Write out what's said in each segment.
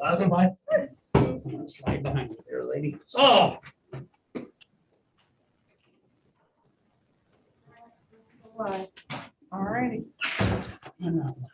That's fine. Slide behind you there, lady. Oh. All righty. I'm not lying.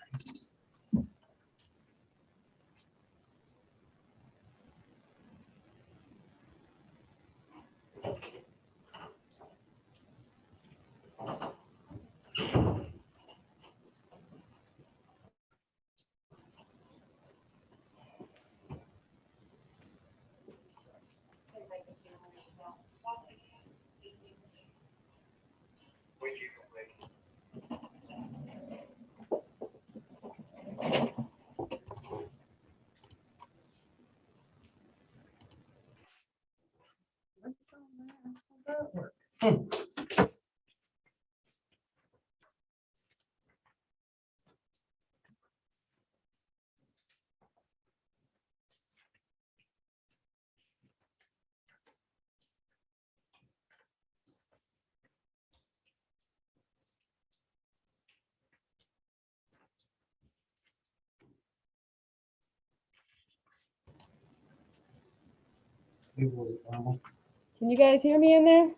Can you guys hear me in there?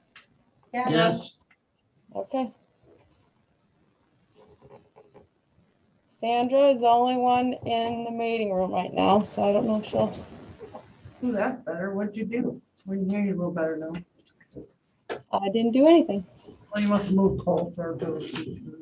Yes. Okay. Sandra is the only one in the meeting room right now, so I don't know if she'll. Ooh, that's better. What'd you do? We can hear you a little better now. I didn't do anything. Well, you must have moved closer to.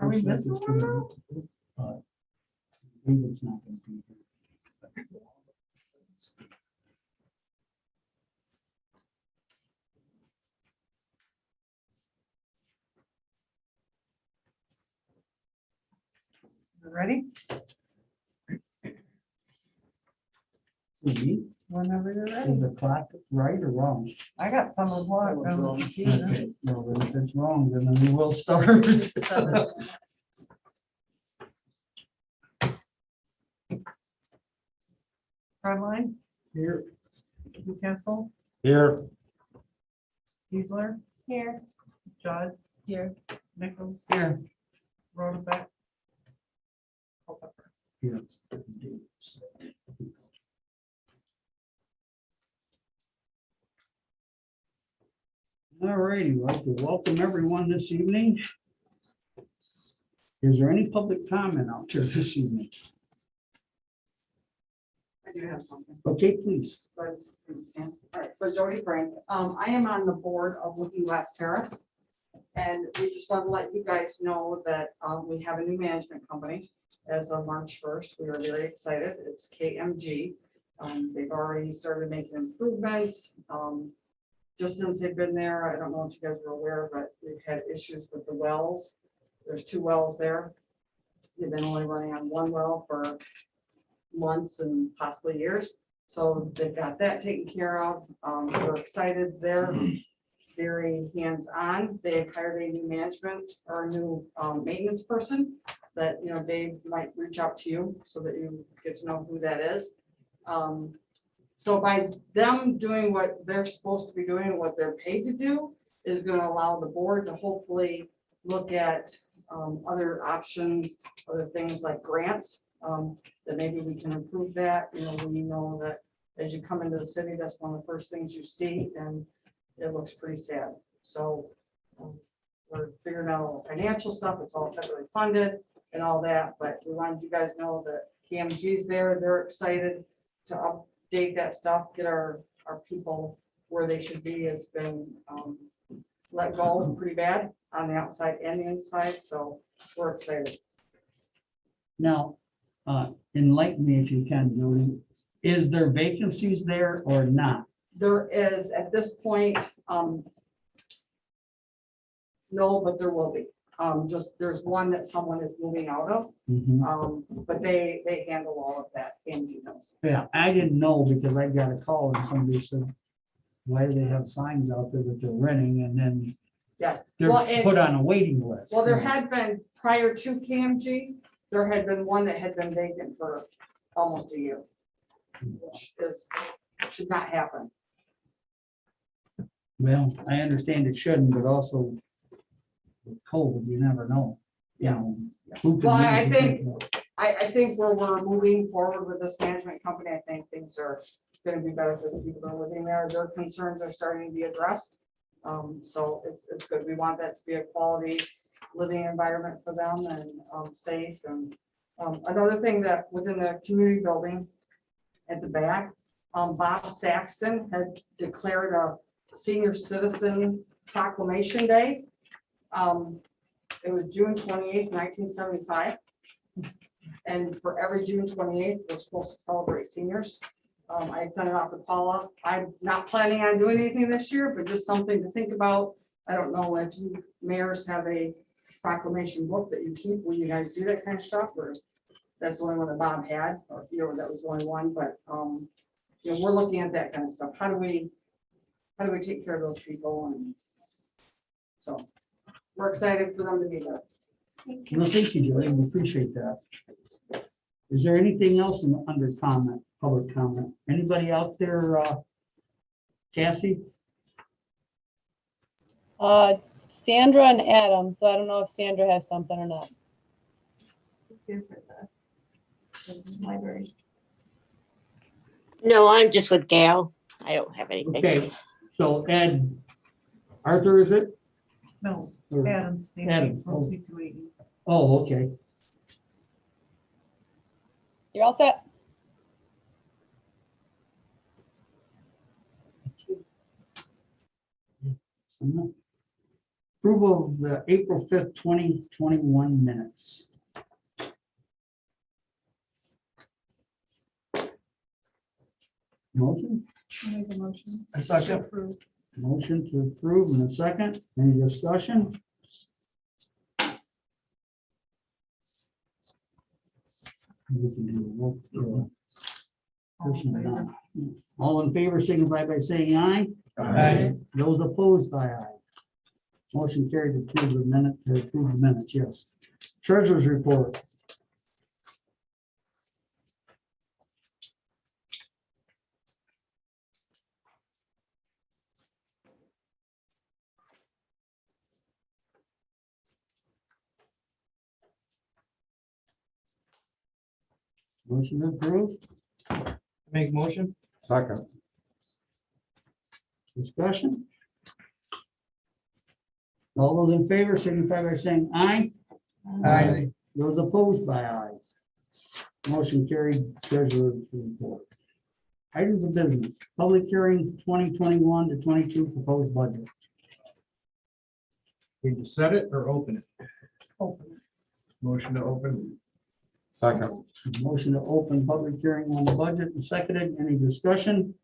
Are we missing one now? David's not gonna be here. You ready? Me? Whenever you're Is ready. the clock right or wrong? I got some of what on the computer. Okay, well, then if it's wrong, then we will start. Frontline, Here. Newcastle, Here. Kiesler, Here. Judd, Here. Nichols, Here. Rotobeck. Culpepper. Here. All righty, we'd like to welcome everyone this evening. Is there any public comment out there this evening? I do have something. Okay, please. All right, so Jody Frank, I am on the board of Looking Glass Terrace. And we just want to let you guys know that we have a new management company as of March 1st. We are very excited. It's KMG. They've already started making improvements. Just since they've been there, I don't know if you guys were aware, but we've had issues with the wells. There's 2 wells there. They've been only running on 1 well for months and possibly years. So they've got that taken care of. We're excited. They're very hands-on. They've hired a new management or a new maintenance person that, you know, Dave might reach out to you so that you get to know who that is. So by them doing what they're supposed to be doing, what they're paid to do, is going to allow the board to hopefully look at other options, other things like grants, that maybe we can improve that. You know, we know that as you come into the city, that's one of the first things you see, and it looks pretty sad. So we're figuring out all the financial stuff. It's all federally funded and all that, but we wanted you guys to know that KMG's there. They're excited to update that stuff, get our people where they should be. It's been let go pretty bad on the outside and the inside, so we're excited. Now, enlighten me if you can, Jody. Is there vacancies there or not? There is, at this point, no, but there will be. Just, there's one that someone is moving out of, Mhm. but they handle all of that in details. Yeah, I didn't know because I got a call and somebody said, why do they have signs out there that they're renting and then Yeah, they're well, and- put on a waiting list? Well, there had been, prior to KMG, there had been one that had been vacant for almost a year, which is, should not happen. Well, I understand it shouldn't, but also with COVID, you never know. You know, who can Well, I really think- predict I think where we're moving forward with this management company, I think things are gonna be better for the people that are living there. Their concerns are starting to be addressed. So it's good. We want that to be a quality living environment for them and safe. And another thing that within the community building at the back, Bob Saxton had declared a senior citizen proclamation day. It was June 28th, 1975. And for every June 28th, we're supposed to celebrate seniors. I sent it off to Paula. I'm not planning on doing anything this year, but just something to think about. I don't know if you mayors have a proclamation book that you keep when you guys do that kind of stuff, or that's the only one that Bob had, or that was the only one, but we're looking at that kind of stuff. How do we take care of those people? And so we're excited for them to be there. Well, thank you, Julie. We appreciate that. Is there anything else under comment, public comment? Anybody out there, Cassie? Sandra and Adam, so I don't know if Sandra has something or not. Library. No, I'm just with Gail. I don't have anything. Okay, so Ed, Arthur, is it? No, Or- Adam. Adam, oh. 280. Oh, okay. You're all set? Approval of the April 5th, 2021 minutes. Motion? I make a motion. A second. Motion to approve in a second. Any discussion? We can do a roll call. All in favor, signify by saying aye. Aye. Those opposed by aye. Motion carried to approve the minutes, yes. Treasurer's report. Motion approved. Make motion? Second. Discussion. All those in favor signify by saying aye. Aye. Those opposed by aye. Motion carried. Treasurer's report. Items of business, public hearing 2021 to 22 proposed budget. Did you set it or open it? Open. Motion to open. Second. Motion to open public hearing on the budget and seconded. Any discussion?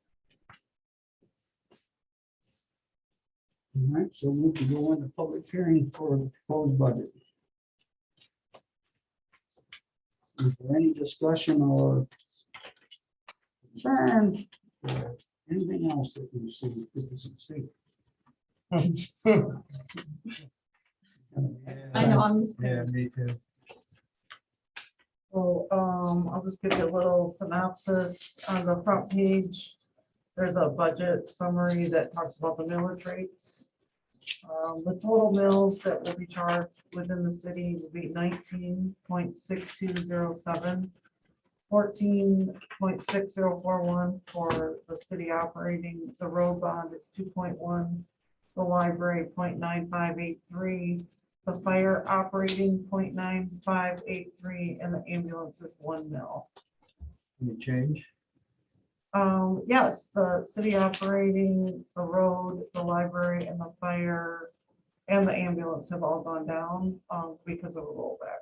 All right, so we can go into public hearing for the proposed budget. Is there any discussion or concern or anything else that you see? I know, I'm just. Yeah, me too. So, I'll just give you a little synopsis on the front page. There's a budget summary that talks about the millage rates. The total mills that will be charged within the city will be 19.6207, 14.6041 for the city operating. The road bond is 2.1, the library 0.9583, the fire operating 0.9583, and the ambulance is 1 mil. Any change? Yes, the city operating, the road, the library, and the fire, and the ambulance have all gone down, because of a rollback.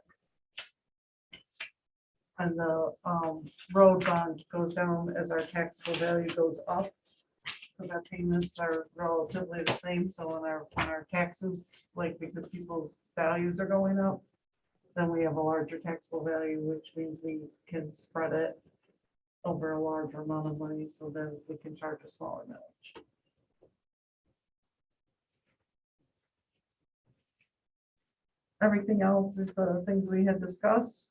And the road bond goes down as our taxable value goes up. Because our payments are relatively the same, so when our taxes, like because people's values are going up, then we have a larger taxable value, which means we can spread it over a larger amount of money, so then we can charge a smaller millage. Everything else is the things we had discussed.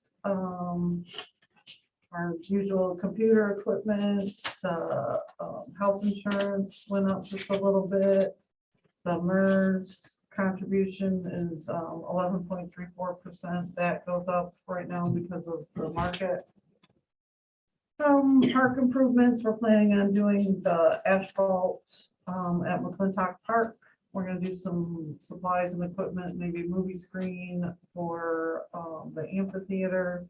Our usual computer equipment, the health insurance went up just a little bit. The MERS contribution is 11.34%. That goes up right now because of the market. Park improvements, we're planning on doing the asphalt at McClintock Park. We're gonna do some supplies and equipment, maybe movie screen for the amphitheater.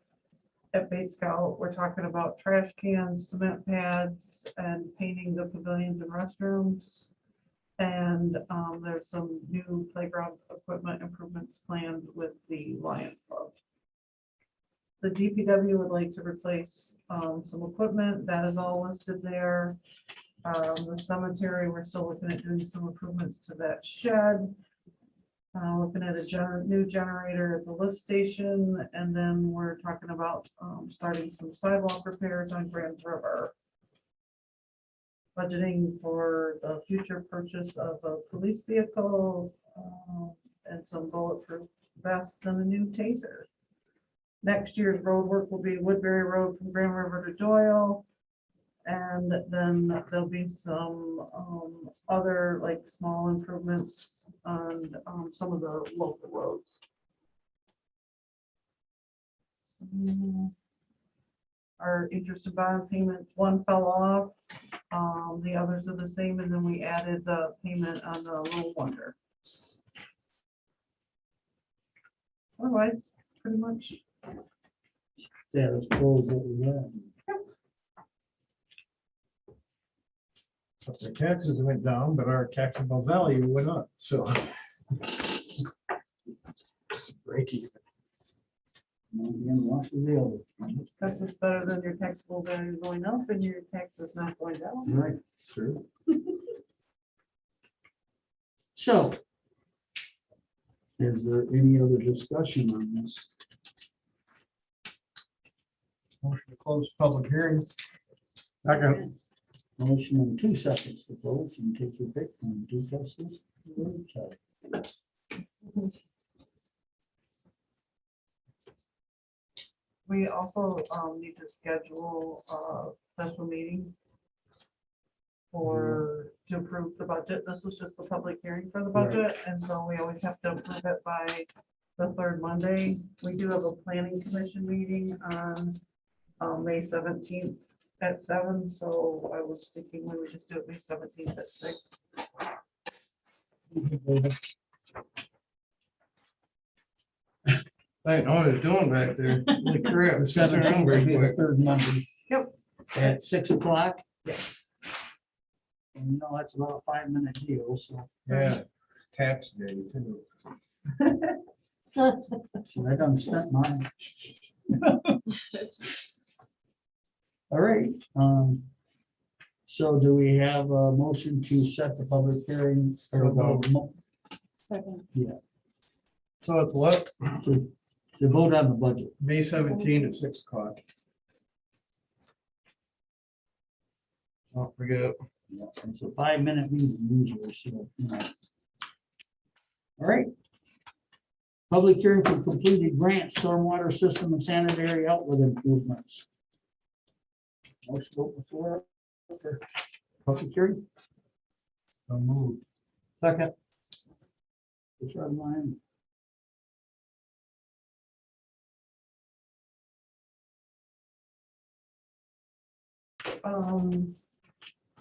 At Bay Scout, we're talking about trash cans, cement pads, and painting the pavilions and restrooms. And there's some new playground equipment improvements planned with the Lions Club. The DPW would like to replace some equipment. That is all listed there. The cemetery, we're still looking at doing some improvements to that shed. Looking at a new generator at the lift station, and then we're talking about starting some sidewalk repairs on Grand River. Budgeting for the future purchase of a police vehicle and some bulletproof vests and a new taser. Next year's road work will be Woodbury Road from Grand River to Doyle. And then there'll be some other like small improvements on some of the local roads. Our interest and bond payments, one fell off, the others are the same, and then we added the payment on the Little Wonder. Otherwise, pretty much. Status quo is what we have. So the taxes went down, but our taxable value went up, so. Break even. Again, wash the other. This is better than your taxable value going up and your taxes not going down. Right. True. So. Is there any other discussion on this? Motion to close public hearing. Second. Motion in 2 seconds to close and take your pick and do justice. We also need to schedule a special meeting to approve the budget. This was just the public hearing for the budget, and so we always have to approve it by the third Monday. We do have a planning commission meeting on May 17th at 7, so I was thinking we would just do it May 17th at 6. I didn't know what I was doing back there. Holy crap, I'm sitting around 17th very will be the quick. third Monday. Yep. At 6 o'clock. Yeah. And you know, that's about a 5-minute deal, so. Yeah, tax day too. So I done spent mine. All right, so do we have a motion to set the public hearing? Or Second. Yeah, So it's what? to vote on the budget. May 17 at 6 o'clock. Don't forget. Yeah, It's a 5-minute meeting usually, so, you know. All right. Public hearing for completed grant, stormwater system and sanitary outlet improvements. Motion vote before. Public hearing. I'll move. Second. It's on line.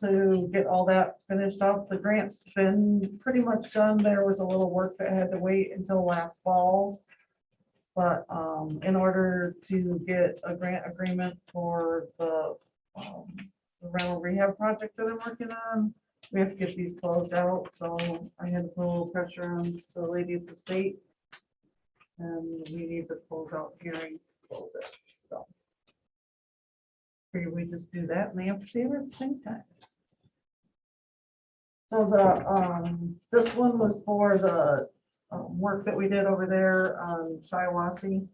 To get all that finished up, the grant's been pretty much done. There was a little work that had to wait until last fall. But in order to get a grant agreement for the rental rehab project that I'm working on, we have to get these closed out. So I had to put a little pressure on the lady at the state. And we need to close out hearing. To close it. So Figure we just do that in the amphitheater at the same time. So the, this one was for the work that we did over there on Shiawassee.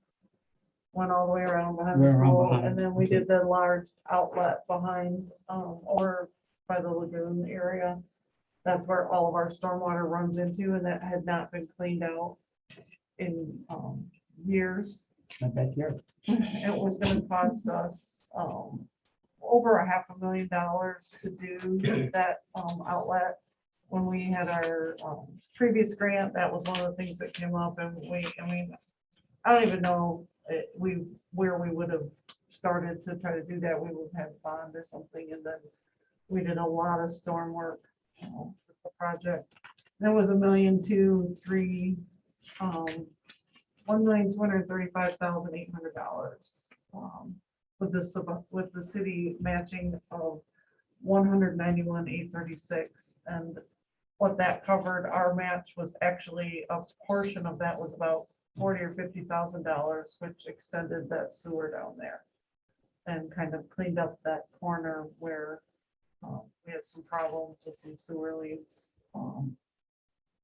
Went all the way around behind the Way around school, behind, and then we okay. did the large outlet behind, or by the lagoon area. That's where all of our stormwater runs into, and that had not been cleaned out in, years. My backyard. It was gonna cost us, over $500,000 to do that, outlet. When we had our, previous grant, that was one of the things that came up, and I mean, I don't even know, where we would have started to try to do that. We would have had bond or something, and then we did a lot of storm work, for the project. There was $1,235,800. With the city matching of 191,836, and what that covered, our match was actually, a portion of that was about $40,000 or $50,000, which extended that sewer down there and kind of cleaned up that corner where we had some problems with some sewer leaks.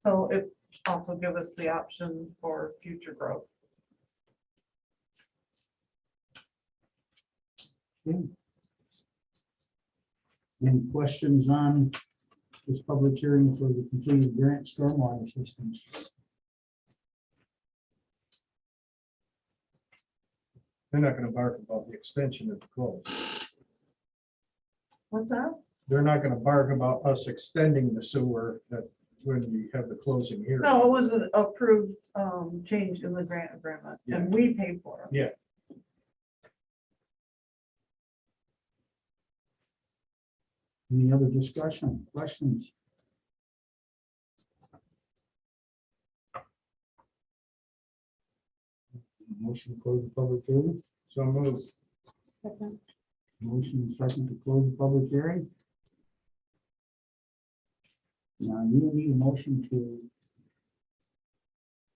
So it also gives us the option for future growth. Any questions on this public hearing for the completed grant stormwater systems? They're not gonna bark about the extension of the close. What's that? They're not gonna bark about us extending the sewer that when we have the closing hearing. No, it was an approved change in the grant agreement, and we paid for it. Yeah. Any other discussion, questions? Motion to close the public hearing. So move. Motion and second to close the public hearing. Now you need a motion to,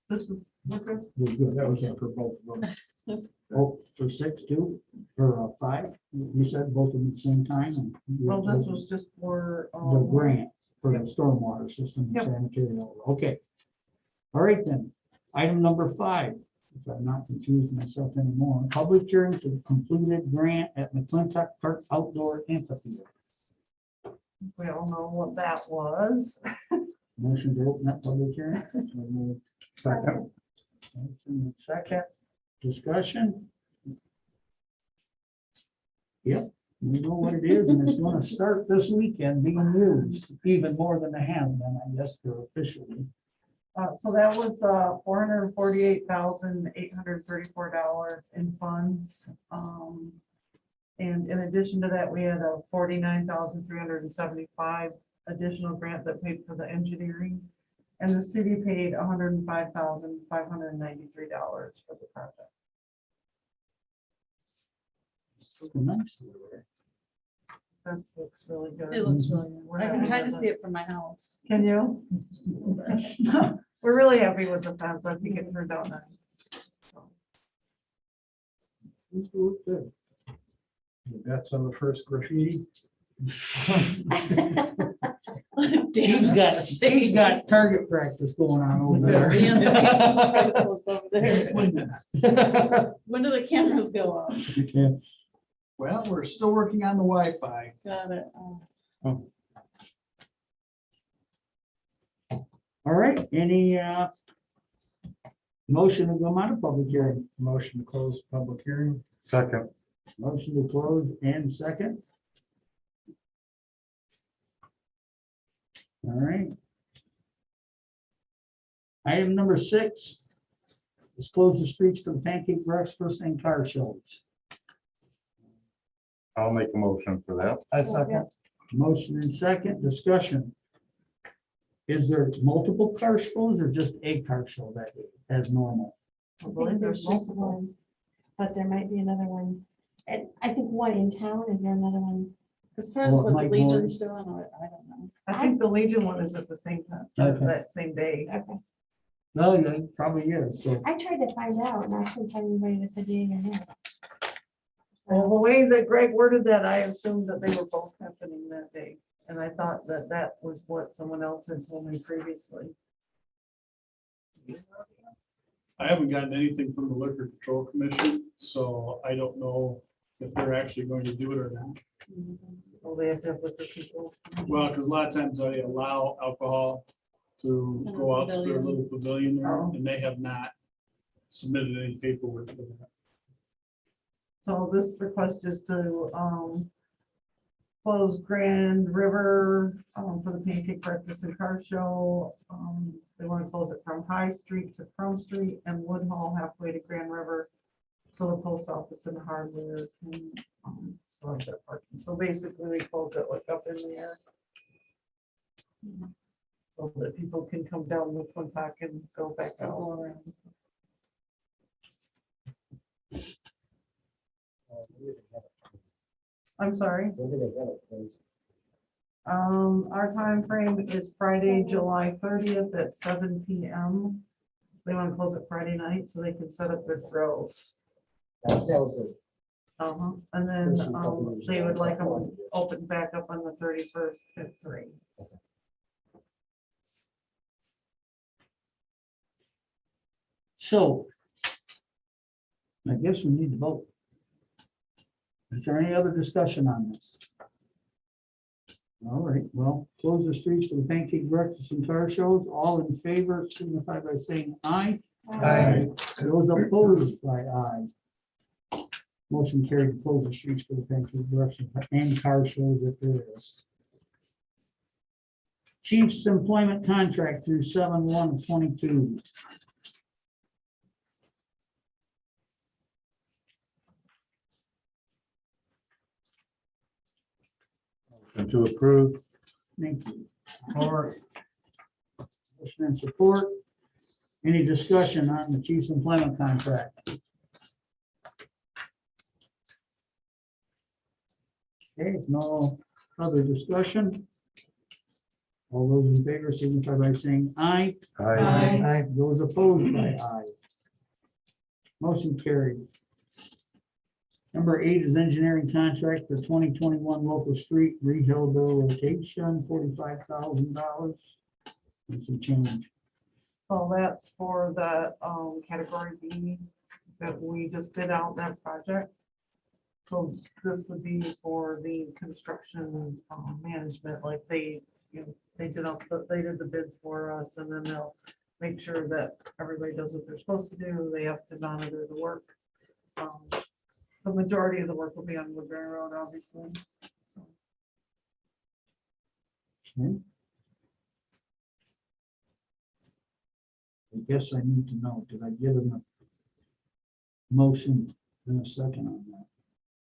This was, okay. we're good. That was for both of them. Oh, for 6 too, or 5? You said both of them at the same time? And Well, this was just for. the grant for the Yep. stormwater system and Yep. sanitary. Okay. All right then, item number 5, if I'm not confusing myself anymore, public hearing for the completed grant at McClintock Park Outdoor Amphitheater. We all know what that was. Motion to open that public hearing. Second. Motion and second. Discussion. Yep, we know what it is, and it's gonna start this weekend being used, even more than they have been, I guess, for officially. So that was $448,834 in funds. And in addition to that, we had a $49,375 additional grant that paid for the engineering. And the city paid $105,593 for the project. Looking nice over there. That looks really good. It looks really good. We're I can happy kind of with see it from my house. Can you? We're really happy with the fence. I think it turned out nice. Good. That's on the first graffiti. She's got target practice going on over Dan's there. face is priceless over there. When do the cameras go off? Well, we're still working on the Wi-Fi. Got it. All right, any motion to come out of public hearing? Motion to close public hearing. Second. Motion to close and second. All right. Item number 6 is close the streets for the pancake breakfast and car shows. I'll make a motion for that. I second. Motion and second, discussion. Is there multiple car shows or just a car show that day as normal? I I believe think there's there's just multiple. one, but there might be another one. And I think one in town, is there another one? As far as Well, it what the might Legion's doing, I don't know. I think the Legion one is at the same time, Okay. that same day. Okay. No, yeah, it probably is, so. I tried to find out and I couldn't find anybody that said yay or no. Well, the way that Greg worded that, I assumed that they were both happening that day. And I thought that that was what someone else had told me previously. I haven't gotten anything from the Liquor Control Commission, so I don't know if they're actually going to do it or not. So they have to have liquor people. Well, because a lot of times they allow alcohol to In the go out to their pavilion. little pavilion there, Oh. and they have not submitted any paperwork for that. So this request is to, close Grand River, for the pancake breakfast and car show. They want to close it from High Street to Chrome Street and Woodhull halfway to Grand River. So the post office and hardware can, so have that parking. So basically we close it like up in the air. So that people can come down with one pack and go back Still out. go around. I'm sorry. Our time frame is Friday, July 30th at 7 PM. They want to close it Friday night so they can set up their grills. And then they would like them open back up on the 31st at 3. So I guess we need to vote. Is there any other discussion on this? All right, well, close the streets for the pancake breakfast and car shows. All in favor signify by saying aye. Aye. Those opposed by aye. Motion carried to close the streets for the pancake breakfast and car shows if there is. Chief's employment contract through 7/1/22. And to approve. Thank you. Or Motion and support. Any discussion on the chief's employment contract? Okay, if no other discussion. All those in favor signify by saying aye. Aye. Those opposed by aye. Motion carried. Number 8 is engineering contract for 2021 local street rehabilitation, $45,000 and some change. So that's for the category B that we just bid out that project. So this would be for the construction management, like they, you know, they did the bids for us, and then they'll make sure that everybody does what they're supposed to do. They have to monitor the work. The majority of the work will be on Woodbury Road, obviously. So Okay. I guess I need to know, did I get a motion in a second on that?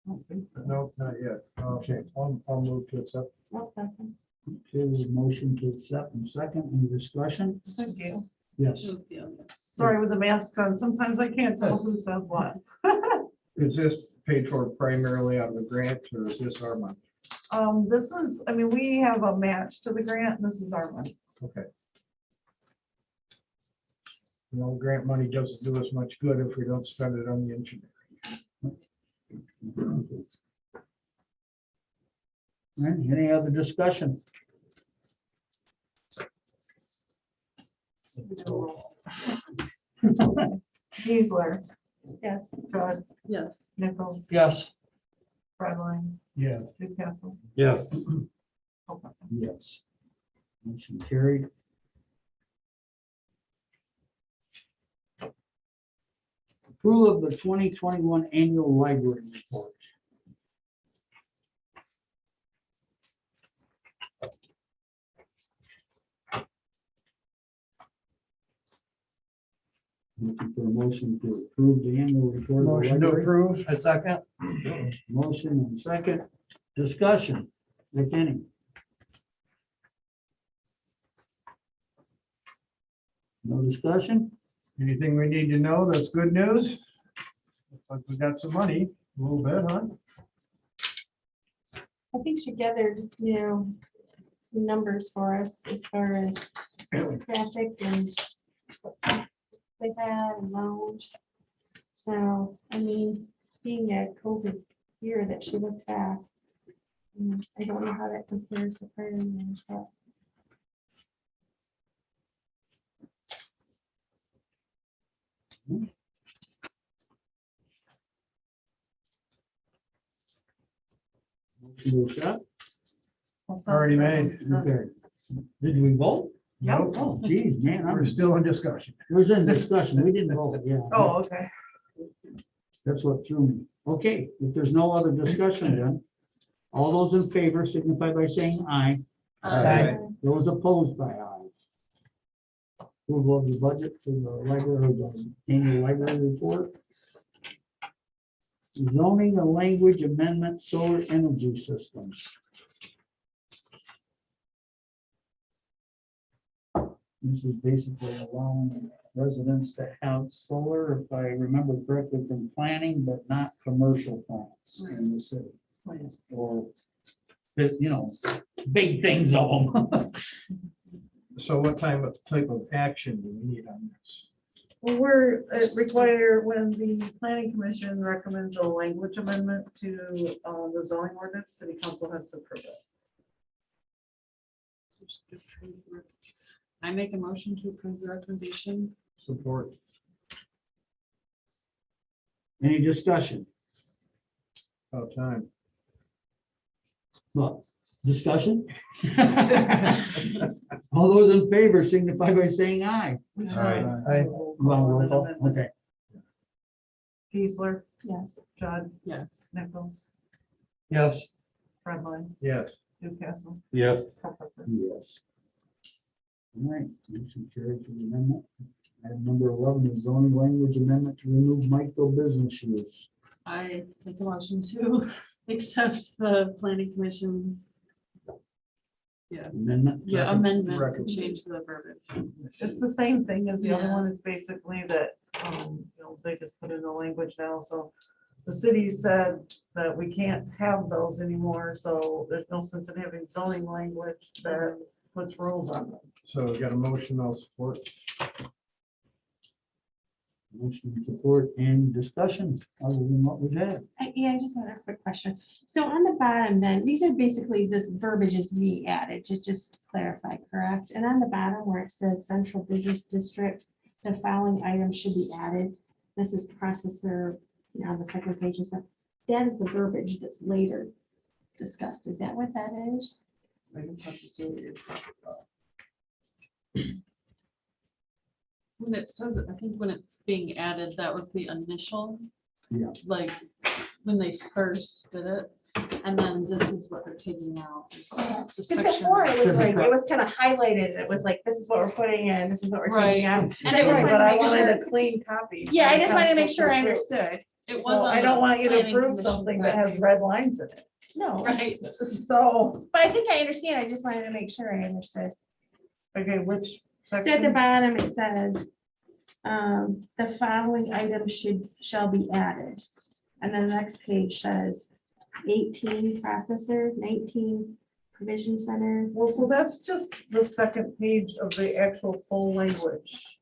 I don't think so. no, not yet. Okay, I'll move to accept. I'll second. Okay, with a motion to accept and second, any discussion? Thank you. Yes. Those deals. Sorry with the mask on. Sometimes I can't tell who said what. Is this paid for primarily out of the grant or is this our money? This is, I mean, we have a match to the grant. This is our money. Okay. You know, grant money doesn't do us much good if we don't spend it on the engineering. All right, any other discussion? Kiesler, Yes. Judd, Yes. Nichols, Yes. Fredline, Yeah. Newcastle. Yes. Yes. Motion carried. Approval of the 2021 annual library report. Looking for a motion to approve the annual report. of the Motion to library. approve. A second. Motion and second. Discussion, if any. No discussion? Anything we need to know that's good news? Looks like we got some money, a little bit, huh? I think she gathered, some numbers for us as far as traffic and what they had and lounge. So, I mean, being a COVID year that she looked back. I don't know how that compares to prior years, but Motion to accept. Already made. Okay. Did we vote? Nope. Oh, geez, man, We're I'm, still in discussion. it was in discussion. We didn't vote, yeah. Oh, okay. That's what threw me. Okay, if there's no other discussion then, all those in favor signify by saying aye. Aye. Those opposed by aye. Approval of the budget for the library, the annual library report. Zoning and language amendment solar energy systems. This is basically allowing residents to have solar, if I remember correctly, from planning, but not commercial plants in the city. Or, you know, big things of them. So what type of action do we need on this? Well, we're require when the planning commission recommends a language amendment to the zoning ordinance, city council has to approve it. I make a motion to approve the recommendation. Support. Any discussion? About time. Well, discussion? All those in favor signify by saying aye. Aye. Well, roll call. Okay. Geisler, yes. Judd, Yes. Nichols, Yes. Fredline, Yes. Newcastle. Yes. Culbertson. Yes. All right, motion carried to the amendment. Item number 11 is zoning language amendment to remove micro business use. I make a motion to accept the planning commission's Amendment. amendment to Recommendation. change the verbiage. It's the same thing as the other Yeah. one. It's basically that, they just put in the language now, so the city said that we can't have those anymore, so there's no sense in having zoning language that puts rules on them. So we got a motion, I'll support. Motion and support and discussion other than what we've had. Yeah, I just want a quick question. So on the bottom then, these are basically this verbiage is being added to just clarify, correct? And on the bottom where it says central business district, the following items should be added. This is processor, on the second page and stuff. That is the verbiage that's later discussed. Is that what that is? I just have to see what you're talking about. When it says, I think when it's being added, that was the initial. Yeah. Like, when they first did it, and then this is what they're taking out. The Because section. before it was like, it was kind of highlighted. It was like, this is what we're putting in, this is what we're taking Right. out. And And I it was just Right, wanted but to I make wanted sure. a clean copy. Yeah, I just wanted to make Council sure I approve. understood. It was. Well, on I don't the want you to planning approve commission something that has packet. red lines in it. No, Right. So, but I think I understand. I just wanted to make sure I understood. okay, which So at the section? bottom, it says, the following items shall be added. And then the next page says 18 processor, 19 provision center. Well, so that's just the second page of the actual full language.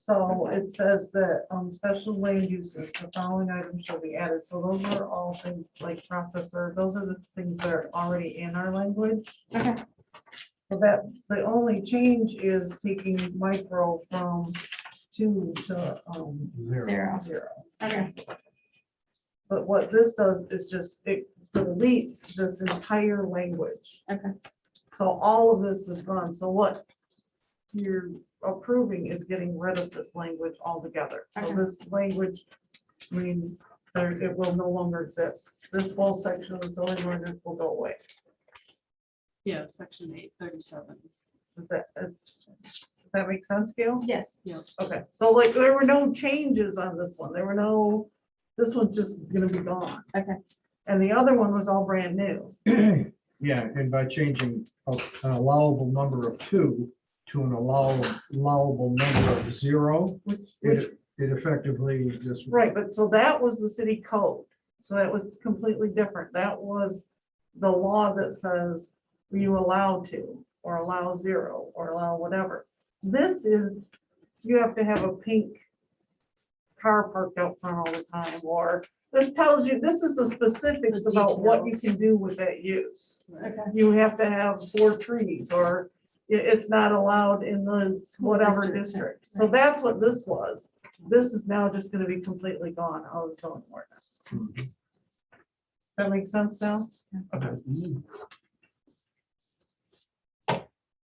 So it says that, special land uses, the following items shall be added. So those are all things like processor, those are the things that are already in our language. Okay. So that, the only change is taking micro from 2 to, Zero. 0. Okay, But what this does is just, it deletes this entire language. okay, So all of this is gone. So what you're approving is getting rid of this language altogether. So Okay. this language, I mean, it will no longer exist. This whole section of the zoning ordinance will go away. Yeah, section 837. Does that make sense, Gail? yes, Okay, so like, there were no changes on this one. There were no, this one's just gonna be gone. okay, And the other one was all brand new. Yeah, and by changing an allowable number of 2 to an allowable number of 0, it effectively just. Right, but so that was the city code. So that was completely different. That was the law that says you allow 2 or allow 0 or allow whatever. This is, you have to have a pink car parked out front all the time, or This tells you, this is the specifics The about what you details. can do with that use. Okay. You have to have 4 trees, or it's not allowed in the whatever district, district. So right. that's what this was. This is now just gonna be completely gone out of the zoning ordinance. That makes sense now?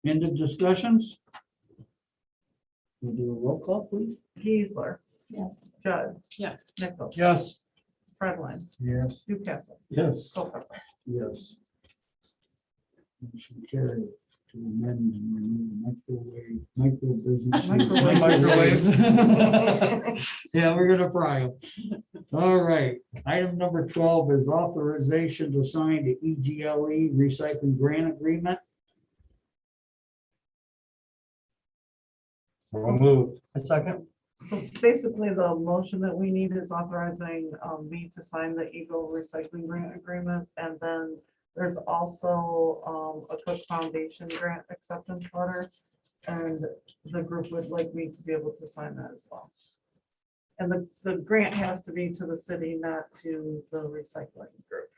End of discussions? We'll do a roll call, please. Geisler, Yes. Judd, Yes. Nichols, Yes. Fredline, Yes. Newcastle, Yes. Culpepper. Yes. Motion carried to amend and remove the micro business. Yeah, we're gonna fry them. All right, item number 12 is authorization to sign the EGLE recycling grant agreement. So moved. A second? So basically, the motion that we need is authorizing me to sign the Eagle Recycling Grant Agreement. And then there's also a Cook Foundation grant acceptance letter. And the group would like me to be able to sign that as well. And the grant has to be to the city, not to the recycling group.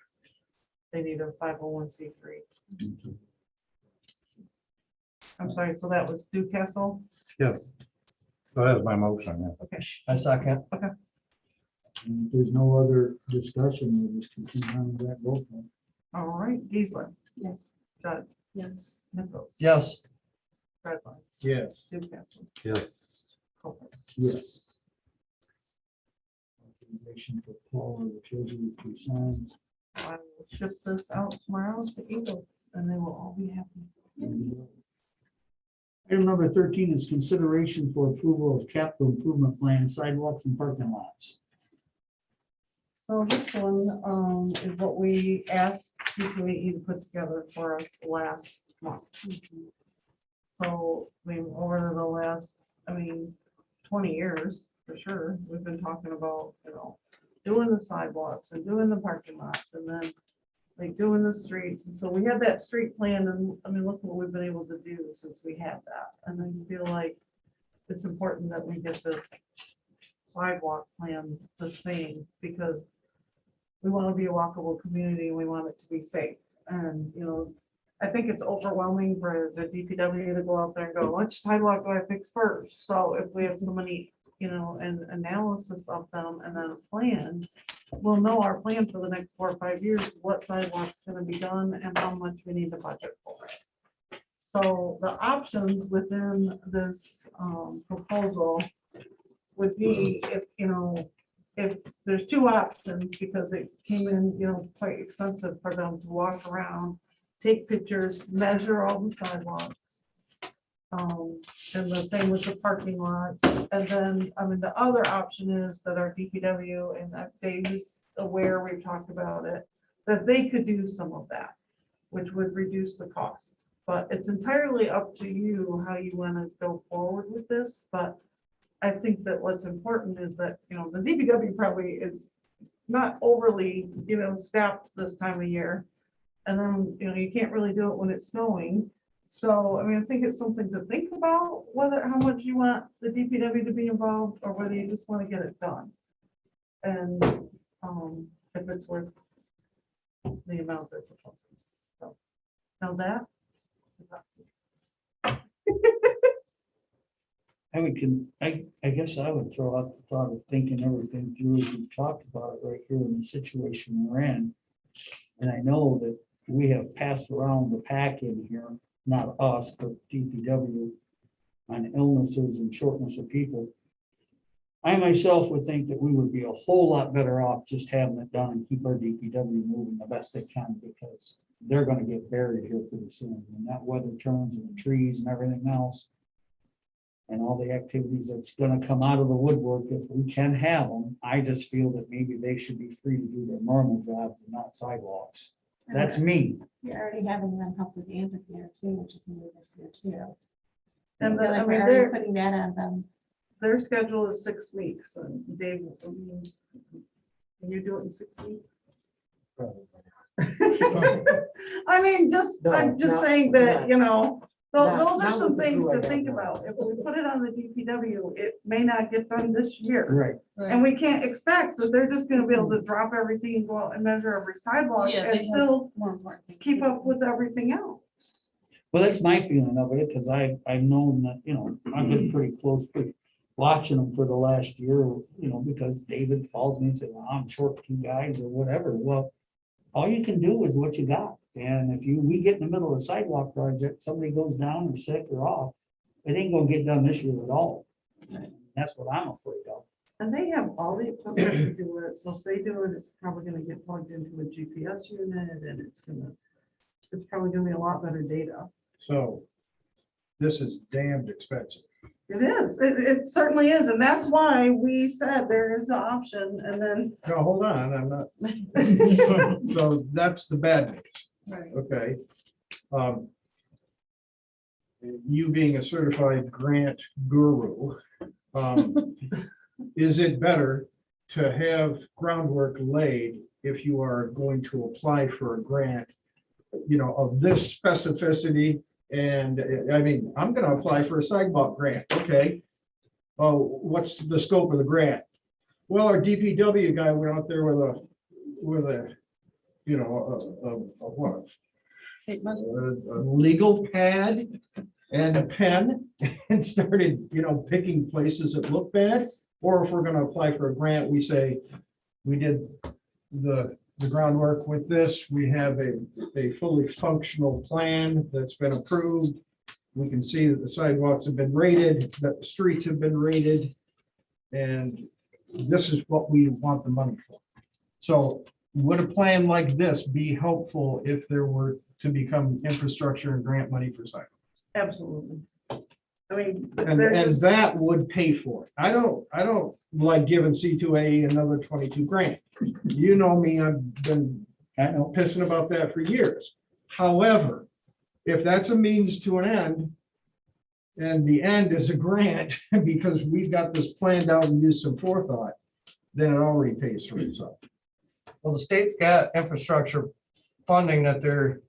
They need a 501c3. I'm sorry, so that was Newcastle? Yes. So that's my motion. Okay. A second? And if there's no other discussion, we'll just continue on with that roll call. All right, Geisler, Yes. Judd, Yes. Nichols, Yes. Redline, Yes. Newcastle, Yes. Culpepper. Yes. Authorization for Paul or the treasurer to sign. I will ship this out tomorrow to Eagle, and they will all be happy. Item number 13 is consideration for approval of capital improvement plan sidewalks and parking lots. So this one is what we asked CCAE to put together for us last month. So I mean, over the last, 20 years, for sure, we've been talking about, doing the sidewalks and doing the parking lots, and then like doing the streets. And so we had that street plan, and look what we've been able to do since we had that. And I feel like it's important that we get this sidewalk plan the same, because we want to be a walkable community, and we want it to be safe. And, I think it's overwhelming for the DPW to go out there and go, which sidewalk do I fix first? So if we have so many, an analysis of them and then a plan, we'll know our plan for the next 4 or 5 years, what sidewalk's gonna be done and how much we need to budget for it. So the options within this proposal would be if there's 2 options, because it came in, quite expensive for them to walk around, take pictures, measure all the sidewalks. And the same with the parking lots. And then, the other option is that our DPW, and that Dave's aware, we've talked about it, that they could do some of that, which would reduce the cost. But it's entirely up to you how you want to go forward with this. But I think that what's important is that, the DPW probably is not overly, staffed this time of year. And then, you can't really do it when it's snowing. So, I think it's something to think about, how much you want the DPW to be involved, or whether you just want to get it done. And if it's worth the amount they're proposing. So, now that is up to you. I guess I would throw out the thought of thinking everything through as we talked about it right here in the situation we're in. And I know that we have passed around the pack in here, not us, but DPW, on illnesses and shortness of people. I myself would think that we would be a whole lot better off just having it done and keep our DPW moving the best they can, because they're gonna get buried here pretty soon. When that weather turns and the trees and everything else, and all the activities that's gonna come out of the woodwork, if we can have them, I just feel that maybe they should be free to do their normal jobs and not sidewalks. That's me. You're already having them help with the amphitheater too, which is new this year too. And I feel like we're then, already putting that on them. their schedule is 6 weeks, and Dave, can you do it in 6 weeks? I'm just No, saying no, that, Those Not- are not some with the things crew I to got think now. about. If we put it on the DPW, it may not get done this year. Right. And we can't expect that they're just gonna be able to drop everything and go out and measure every sidewalk Yeah, and they have still more important things keep to up with everything else. Well, that's my feeling of it, because I've known that, I've been pretty close to watching them for the last year, because David calls me and says, well, I'm short 2 guys or whatever. Well, all you can do is what you got. And if we get in the middle of a sidewalk project, somebody goes down or sick or off, it ain't gonna get done this year at all. That's what I'm afraid of. And they have all the equipment to do it, so if they do it, it's probably gonna get plugged into a GPS unit and it's probably gonna be a lot better data. So this is damned expensive. It is, it certainly is, and that's why we said there is the option, and then, No, hold on, I'm not. So that's the bad news. Right. Okay. Um, You being a certified grant guru, is it better to have groundwork laid if you are going to apply for a grant, of this specificity? And I mean, I'm gonna apply for a sidewalk grant, okay? Oh, what's the scope of the grant? Well, our DPW guy went out there with a, what? Take money. A legal pad and a pen and started, picking places that look bad. Or if we're gonna apply for a grant, we say, we did the groundwork with this, we have a fully functional plan that's been approved. We can see that the sidewalks have been rated, that the streets have been rated. And this is what we want the money for. So would a plan like this be helpful if there were to become infrastructure and grant money for sidewalks? absolutely. I mean, And there's just- that would pay for it. I don't like giving C2A another 22 grand. You know me, I've been pissing about that for years. However, if that's a means to an end, and the end is a grant, because we've got this planned out and used some forethought, then it already pays for itself. Well, the state's got infrastructure funding that they're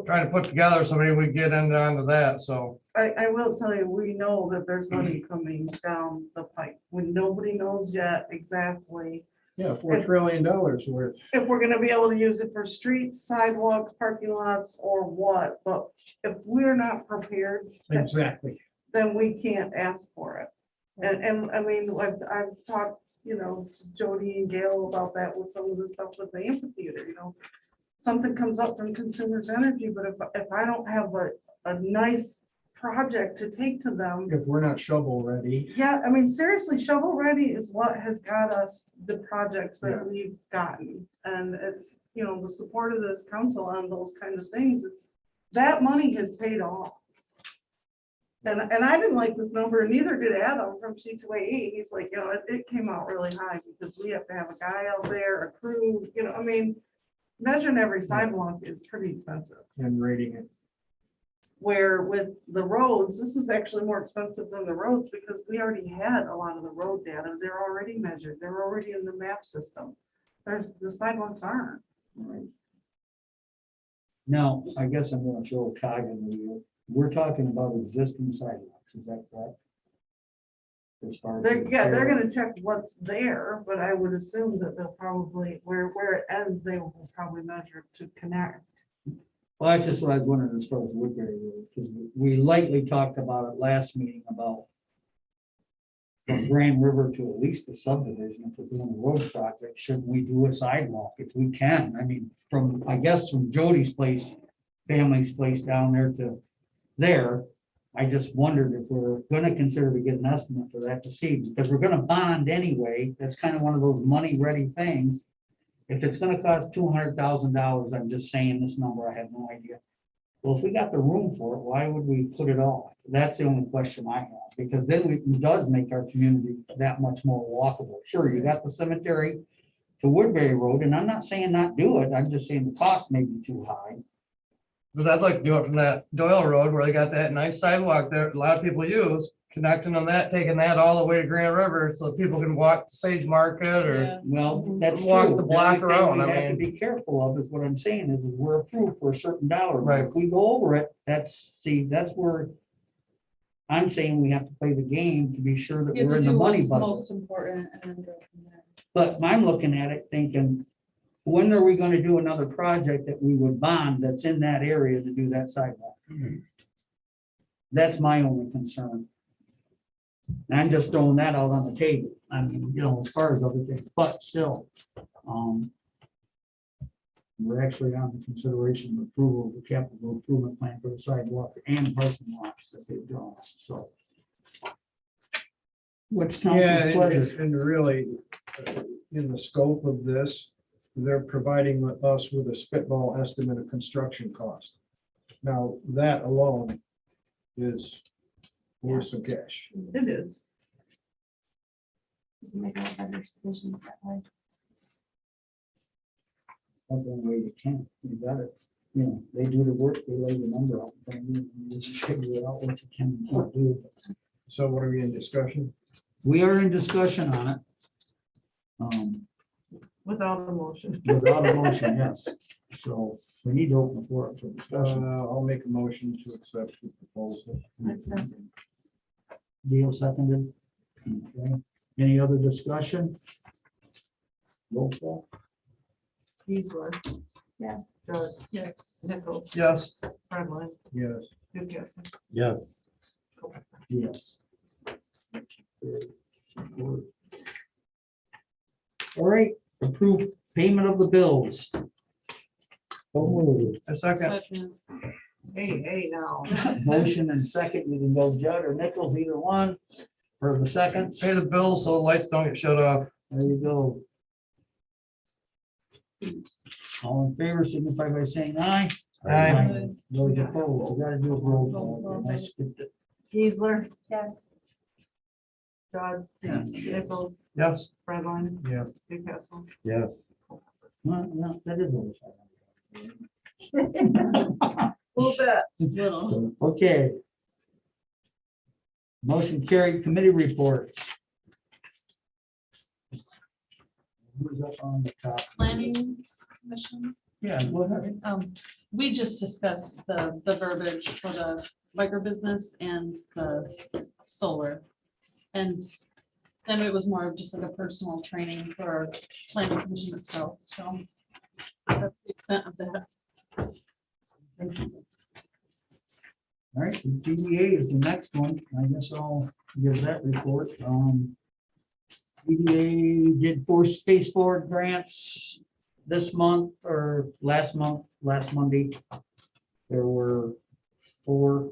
trying to put together, so maybe we get onto that, so. I will tell you, we know that there's money coming down the pipe, when nobody knows yet exactly Yeah, $4 trillion worth. if we're gonna be able to use it for streets, sidewalks, parking lots, or what, but if we're not prepared, Exactly. then we can't ask for it. And I mean, I've talked, to Jody and Gail about that with some of the stuff with the amphitheater, something comes up from Consumers Energy, but if I don't have a nice project to take to them, If we're not shovel ready. yeah, I mean, seriously, shovel ready is what has got us the projects Yeah. that we've gotten. And it's, the support of this council on those kind of things, that money has paid off. And I didn't like this number, and neither did Adam from C2AE. He's like, it came out really high because we have to have a guy out there, a crew, I mean, measuring every sidewalk is pretty expensive. And rating it. Where with the roads, this is actually more expensive than the roads because we already had a lot of the road data. They're already measured. They're already in the map system. The sidewalks aren't. Now, I guess I'm gonna throw a cog in the wheel. We're talking about existing sidewalks, is that correct? As far as. They're gonna check what's there, but I would assume that they'll probably, where it ends, they will probably measure to connect. Well, that's just what I was wondering as far as Woodbury Road, because we lightly talked about it last meeting about from Grand River to at least the subdivision, if we're doing a road project, shouldn't we do a sidewalk if we can? I mean, I guess from Jody's place, family's place down there to there, I just wondered if we're gonna consider to get an estimate for that to see, because we're gonna bond anyway. That's kind of one of those money-ready things. If it's gonna cost $200,000, I'm just saying this number, I have no idea. Well, if we got the room for it, why would we put it off? That's the only question I have, because then it does make our community that much more walkable. Sure, you got the cemetery to Woodbury Road, and I'm not saying not do it, I'm just saying the cost may be too high. Because I'd like to do it from that Doyle Road where they got that nice sidewalk there, a lot of people use, connecting on that, taking that all the way to Grand River so that people can walk to Sage Market or, Yeah. Well, that's true. Walk the block The only thing around, we I have to mean. be careful of is what I'm saying is we're approved for a certain dollar. amount. Right. If we go over it, that's where I'm saying we have to play the game to be sure that You have we're to in the do money what's budget. most important and then go from there. But I'm looking at it thinking, when are we gonna do another project that we would bond that's in that area to do that sidewalk? That's my only concern. And I'm just throwing that out on the table. I mean, as far as other things, but still. We're actually on the consideration of approval of the capital improvement plan for the sidewalk and parking lots that they've drawn, so. What's Yeah, council's pleasure? and really, in the scope of this, they're providing us with a spitball estimate of construction cost. Now, that alone is worth some cash. It is. You can make a lot better decisions that way. That's the only way you can, you got it. They do the work, they lay the number out, and you just figure out what you can and can't do. So what are we in discussion? We are in discussion on it. Without a motion. Without a motion, yes. So we need to open the floor up for discussion. I'll make a motion to accept the proposal. That's something. Deal seconded. Okay. Any other discussion? Roll call. Easler, Yes. Judd, Yes. Nichols, yes. Redline, Yes. Newcastle. Yes. Yes. All right, approve payment of the bills. So moved. A second, Second. Hey, now. Motion and second, you can go Judd or Nichols, either one, for the seconds. pay the bills so the lights don't get shut off. There you go. All in favor, signify by saying aye. Aye. Those opposed, you gotta do a roll call. I skipped it. Easler, Yes. Judd, Nichols, Yes. Redline, Yeah. Newcastle. Yes. Well, no, that is over. Little bit. Little. So, okay. Motion carried, committee reports. Who's up on the top? Planning commission. Yeah, go ahead. We just discussed the verbiage for the micro business and the solar. And then it was more of just like a personal training for our planning commission itself, so that's the extent of that. All right, the DDA is the next one. I guess I'll give that report. DDA did 4 space forward grants this month or last Monday. There were 4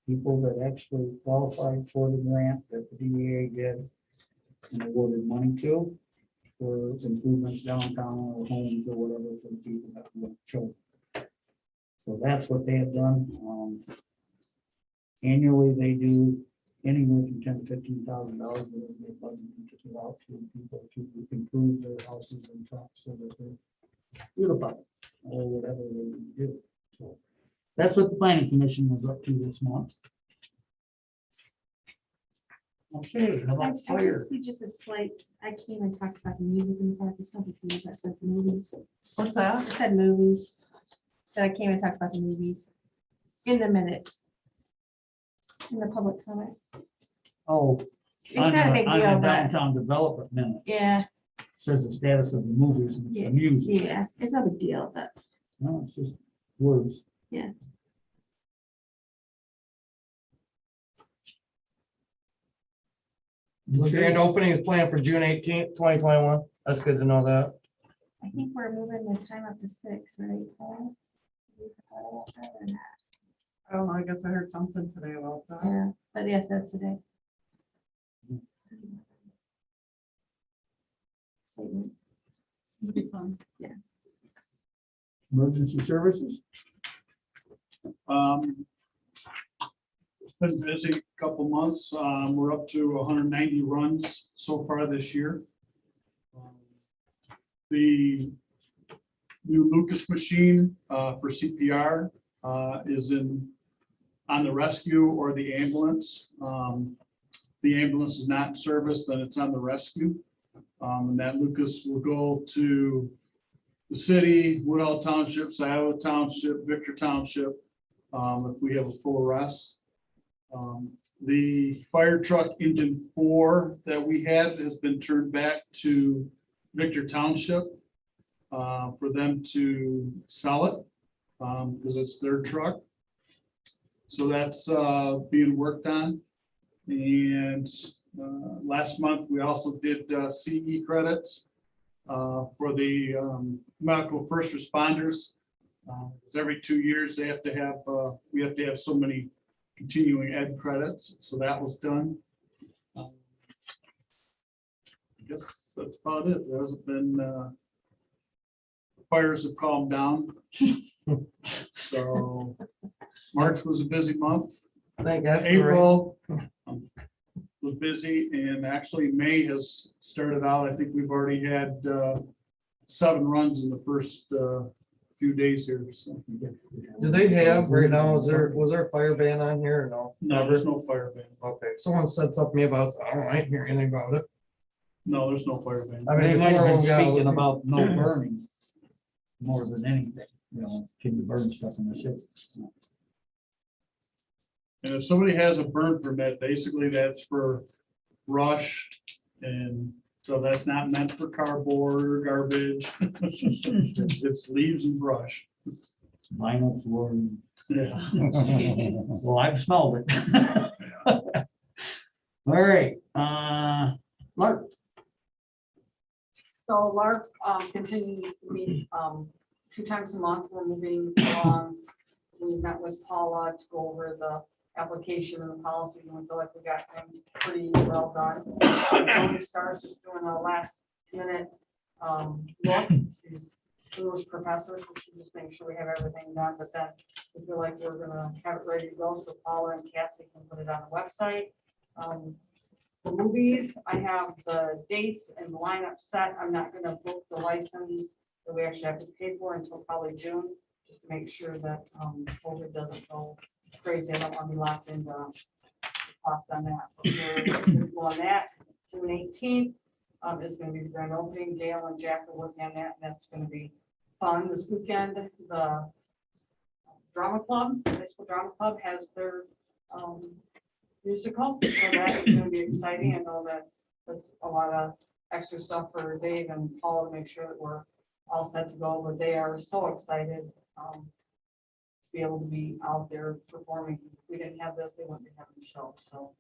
people that actually qualified for the grant that the DDA did and awarded money to for improvements downtown or homes or whatever for the people that were chosen. So that's what they have done. Annually, they do anywhere from $10,000 to $15,000. They budget to give out to people to improve their houses and trucks so that they're beautified or whatever they do. So that's what the planning commission was up to this month. Okay, how I about fire? see just a slight, I came and talked about the music in the park. It's not the thing that says movies. What's that? It said movies. That I came and talked about the movies in the minutes. In the public comment. Oh. It's not a big on the deal, but Downtown development minute yeah, says the status of the movies and it's the music. yeah, it's not a big deal, but No, it's just words. Yeah. The grand opening is planned for June 18th, 2021. That's good to know that. I think we're moving the time up to 6, right, Paul? We forgot about that or not? I don't know, I guess I heard something today about that. Yeah, but yes, that's today. Statement. It'll be fun. Emergency services? It's been busy couple months. We're up to 190 runs so far this year. The new Lucas machine for CPR is on the rescue or the ambulance. The ambulance is not in service, then it's on the rescue. And that Lucas will go to the city, Woodall Township, Iowa Township, Victor Township, if we have a full arrest. The fire truck engine 4 that we had has been turned back to Victor Township for them to sell it because it's their truck. So that's being worked on. And last month, we also did CE credits for the medical first responders. Because every 2 years, they have to have, we have to have so many continuing ed credits. So that was done. I guess that's about it. There hasn't been, fires have calmed down. So March was a busy month. Thank God. for rain. April was busy, and actually May has started out. I think we've already had 7 runs in the first few days here. So Do they have right now, was there a fire ban on here or no? no, there's no fire ban. Okay, someone said something to me about, I didn't hear anything about it. No, there's no fire ban. I mean, They might have been before we got- speaking about no burning more than anything, you know, can you burn stuff in the city? And if somebody has a burn permit, basically that's for brush, and so that's not meant for cardboard or garbage. It's leaves and brush. Vinyl flooring. Yeah. Well, I've smelled it. All right, Mark, So LARP continues to meet 2 times a month. We're moving along. We met with Paula to go over the application and the policy, and we feel like we got them pretty well done. Tony Star's just doing a last minute look. She's English professor, so she just makes sure we have everything done, but then we feel like we're gonna have it ready to go, so Paula and Cassie can put it on the website. The movies, I have the dates and the lineup set. I'm not gonna book the license that we actually have to pay for until probably June, just to make sure that COVID doesn't go crazy. I don't want to be locked into costs on that. But we're good on that. June 18th is going to be the grand opening. Gail and Jack are working on that, and that's going to be fun. This weekend, the drama club, high school drama club, has their musical, so that is going to be exciting. I know that that's a lot of extra stuff for Dave and Paul to make sure that we're all set to go, but they are so excited to be able to be out there performing. If we didn't have this, they wouldn't be having the show. So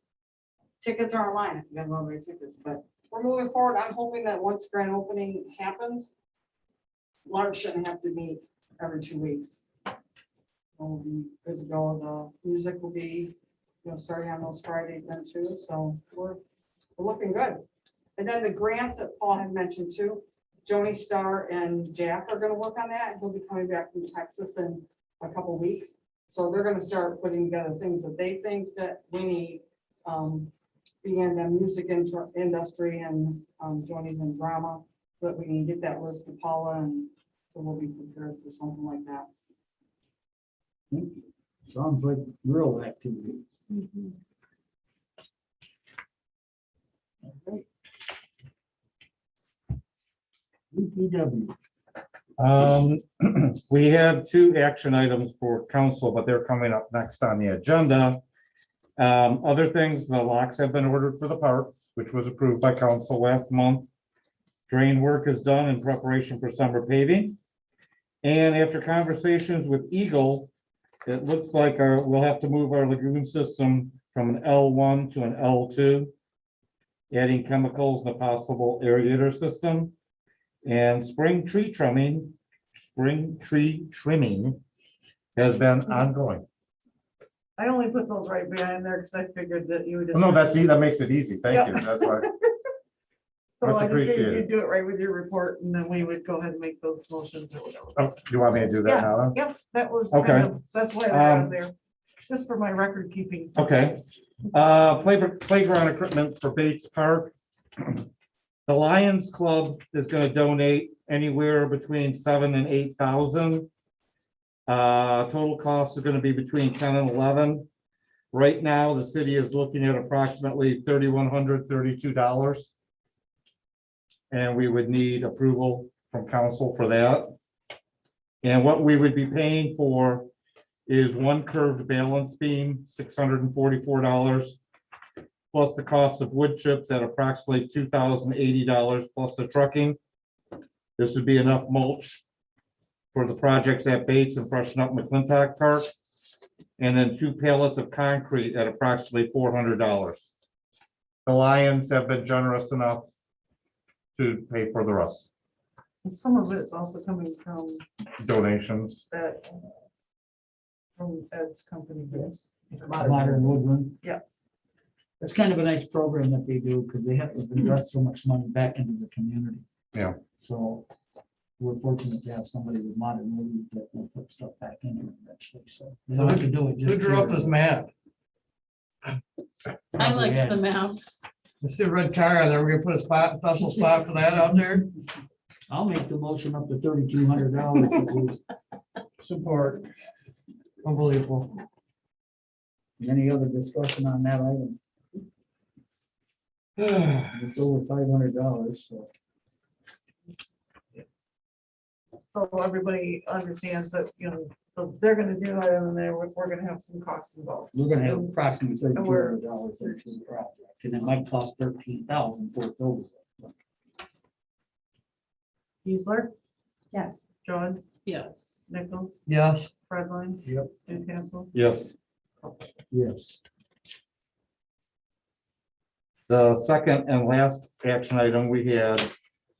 tickets are online if you guys want to buy tickets, but we're moving forward. I'm hoping that once grand opening happens, Lark shouldn't have to meet every 2 weeks. We'll be good to go. The music will be, starting on those Fridays then too. So we're looking good. And then the grants that Paul had mentioned too, Joni Starr and Jack are going to work on that. He'll be coming back from Texas in a couple weeks. So they're going to start putting together things that they think that we need, being in the music industry and Joni's in drama, so that we can get that list to Paula, and so we'll be prepared for something like that. sounds like real activity. Okay. DPW. We have 2 action items for council, but they're coming up next on the agenda. Other things, the locks have been ordered for the park, which was approved by council last month. Drain work is done in preparation for summer paving. And after conversations with Eagle, it looks like we'll have to move our lagoon system from an L1 to an L2, adding chemicals and a possible aerator system. And spring tree trimming has been ongoing. I only put those right behind there because I figured that you would. just- No, that makes it easy. Thank you. Yeah. That's why. So much I just figured appreciated. you'd do it right with your report, and then we would go ahead and make those motions or whatever. Oh, do you want me to do that now? then? Yep, that was Okay. kind of, that's why I got Um, it there, just for my record keeping. Okay. Playground equipment for Bates Park. The Lions Club is going to donate anywhere between 7,000 and 8,000. Total cost is going to be between 10 and 11. Right now, the city is looking at approximately $3,132. And we would need approval from council for that. And what we would be paying for is one curved balance beam, $644, plus the cost of wood chips at approximately $2,080 plus the trucking. This would be enough mulch for the projects at Bates and freshen up McClintock Park. And then 2 pallets of concrete at approximately $400. The Lions have been generous enough to pay for the rest. And some of it's also coming from Donations. that, from Ed's company. Yes. Modern Woodland. Yeah. It's kind of a nice program that they do because they have to invest so much money back into the community. Yeah. So we're fortunate to have somebody with Modern Woodland that will put stuff back in it eventually, so. They don't have to do it Who just drew up here. this map? I liked Yeah. the map. I see a red car there. We're gonna put a special spot for that out there. I'll make the motion up to $3,200. Support. Unbelievable. Any other discussion on that item? It's over $500, so. So everybody understands that, you know, so they're gonna do it and then we're gonna have some costs involved. We're gonna have approximately $3,200 there to the project, and it might cost $13,000 for it's over. Geisler, Yes. John, Yes. Nichols, Yes. Fredline. Yep. Newcastle. Yes. Yes. The second and last action item we had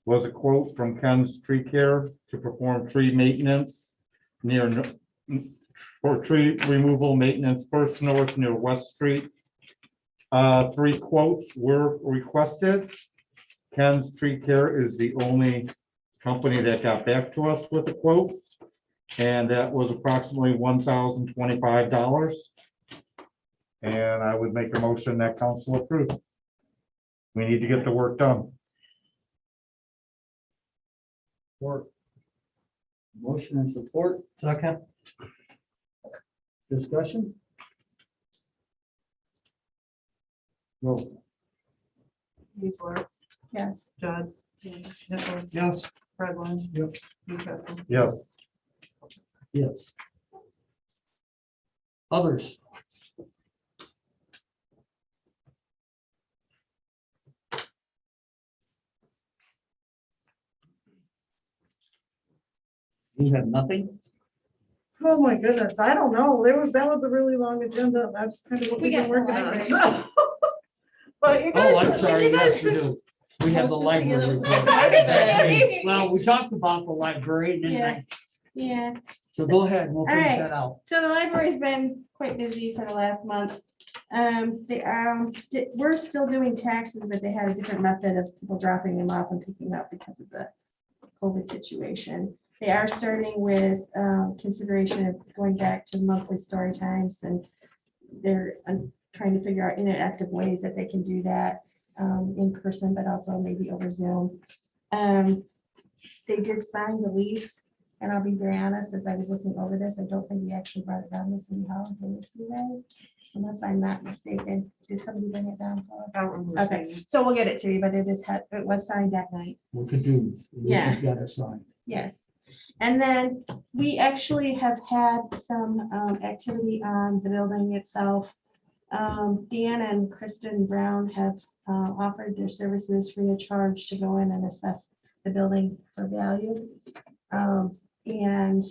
was a quote from Ken's Tree Care to perform tree maintenance for tree removal maintenance First North near West Street. 3 quotes were requested. Ken's Tree Care is the only company that got back to us with a quote. And that was approximately $1,025. And I would make a motion that council approve. We need to get the work done. Support. Motion and support, Second. discussion? Roll call. Geisler, Yes. John, Nichols, Yes. Fredline. Yep. Newcastle. Yes. Yes. Others? You have nothing? Oh, my goodness, I don't know. That was a really long agenda. That's kind of what We we've been got the working on. library. so. But you guys. Oh, I'm sorry, you guys yes, we do. We have the library. report. Sorry. Well, we talked about the library, and Yeah. then, Yeah. so go ahead, we'll finish Alright. that out. So the library's been quite busy for the last month. We're still doing taxes, but they had a different method of people dropping them off and picking up because of the COVID situation. They are starting with consideration of going back to monthly story times, and they're trying to figure out interactive ways that they can do that in person, but also maybe over Zoom. They did sign the lease. And I'll be very honest, as I was looking over this, I don't think we actually brought it down to City Hall and gave it to you guys, unless I'm not mistaken. Did somebody bring it down? for us? I don't remember Okay, seeing it. so we'll get it to you, but it was signed that night. We could do. Yeah. Got it signed. Yes. And then we actually have had some activity on the building itself. Dan and Kristen Brown have offered their services free of charge to go in and assess the building for value. And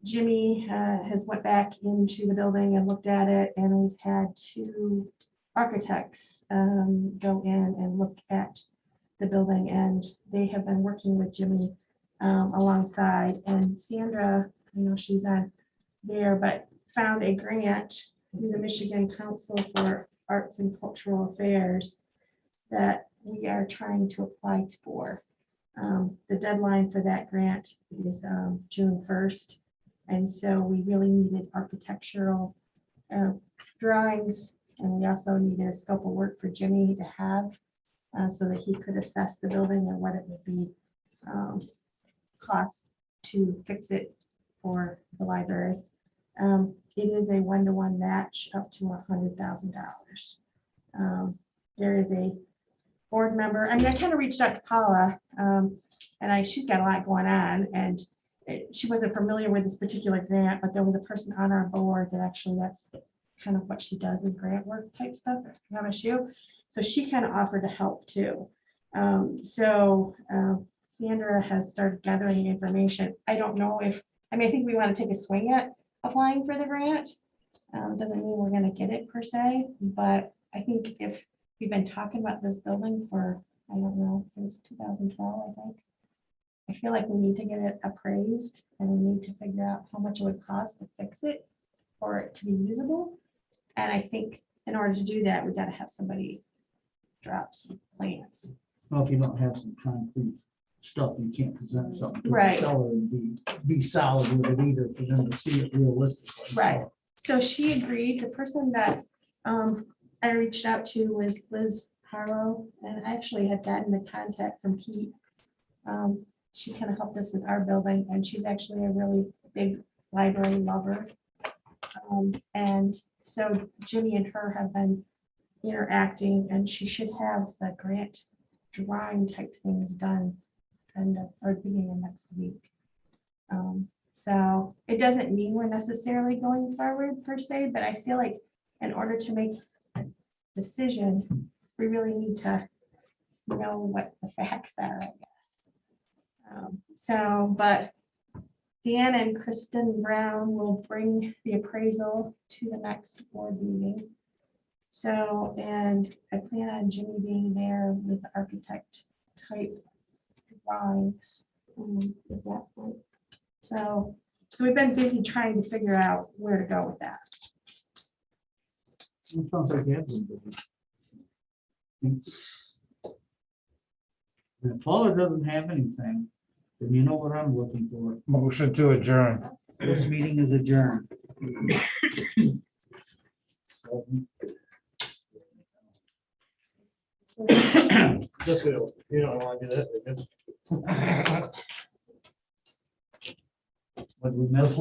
Jimmy has went back into the building and looked at it, and we've had 2 architects go in and look at the building, and they have been working with Jimmy alongside. And Sandra, I know she's on there, but found a grant through the Michigan Council for Arts and Cultural Affairs that we are trying to apply for. The deadline for that grant is June 1st. And so we really needed architectural drawings, and we also needed a scope of work for Jimmy to have so that he could assess the building and what it would be cost to fix it for the library. It is a 1-to-1 match up to $100,000. There is a board member, I mean, I kind of reached out to Paula, and she's got a lot going on, and she wasn't familiar with this particular grant, but there was a person on our board that actually that's kind of what she does is grant work type stuff at MSU. So she kind of offered to help too. Sandra has started gathering information. I don't know if, I mean, I think we want to take a swing at applying for the grant. Doesn't mean we're going to get it per se, but I think if we've been talking about this building for, I don't know, since 2012, I think. I feel like we need to get it appraised and we need to figure out how much it would cost to fix it for it to be usable. And I think in order to do that, we got to have somebody drop some plans. Well, if you don't have some concrete stuff, you can't present something to the Right. seller and be solid with it either for them to see it realistically. Right. So she agreed. The person that I reached out to was Liz Harlow, and I actually had gotten the contact from Pete. She kind of helped us with our building, and she's actually a really big library lover. And so Jimmy and her have been interacting, and she should have the grant drawing type things done or beginning of next week. So it doesn't mean we're necessarily going forward per se, but I feel like in order to make a decision, we really need to know what the facts are, I guess. But Dan and Kristen Brown will bring the appraisal to the next board meeting. So, and I plan on Jimmy being there with the architect type drawings. At that point. So we've been busy trying to figure out where to go with that. It sounds like you have been busy. And if Paula doesn't have anything, then you know what I'm looking for. Motion to adjourn. This meeting is adjourned. Just, you don't want to do that. But we miss